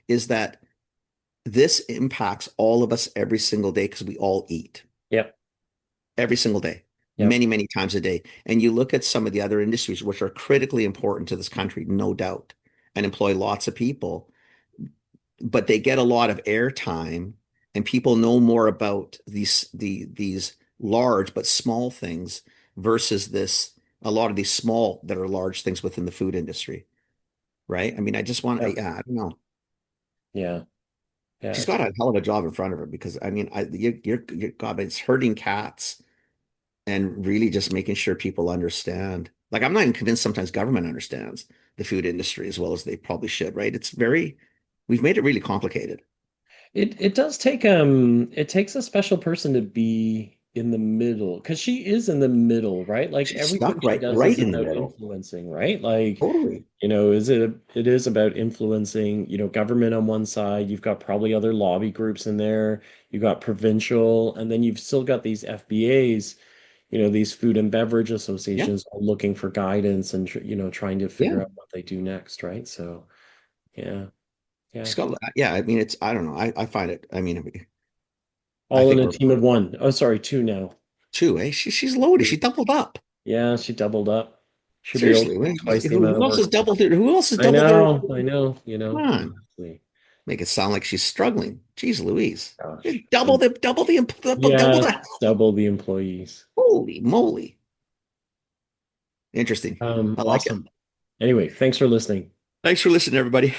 is that this impacts all of us every single day because we all eat yep, every single day, yep, many, many times a day. And you look at some of the other industries, which are critically important to this country, no doubt, and employ lots of people, but they get a lot of airtime, and people know more about these large but small things versus this a lot of these small that are large things within the food industry, right? I mean, I just want, yep, yeah, I don't know. yeah, She's yeah. got a hell of a job in front of her because I mean, you're God, but it's herding cats and really just making sure people understand. Like, I'm not even convinced sometimes government understands the food industry as well as they probably should, right? We've made it really complicated. It does take it takes a special person to be in the middle because she is in the middle, right? Like She's everything stuck she does right is in the about middle. influencing, right? Like, Totally. it is about influencing, government on one side, you've got probably other lobby groups in there, you've got provincial, and then you've still got these FBAs, these food and beverage Yeah. associations all looking for guidance and trying to figure Yeah. out what they do next, right? So, yeah, yeah. She's got, yeah. I mean, I don't know. I find it, I mean, I All in think a we're team of one. Oh, sorry, two now. two, eh? She's loaded. She doubled up. Yeah, she doubled up. She'll be able to Seriously. do twice the amount Who of else work. has doubled their, who else has I doubled their, know, I know, come on. honestly. Make it sound like she's struggling. Jeez Louise. Gosh. Double Yeah, the, double the employees. holy moly. Interesting. I like it. Awesome. Anyway, thanks for listening. Thanks for listening, everybody.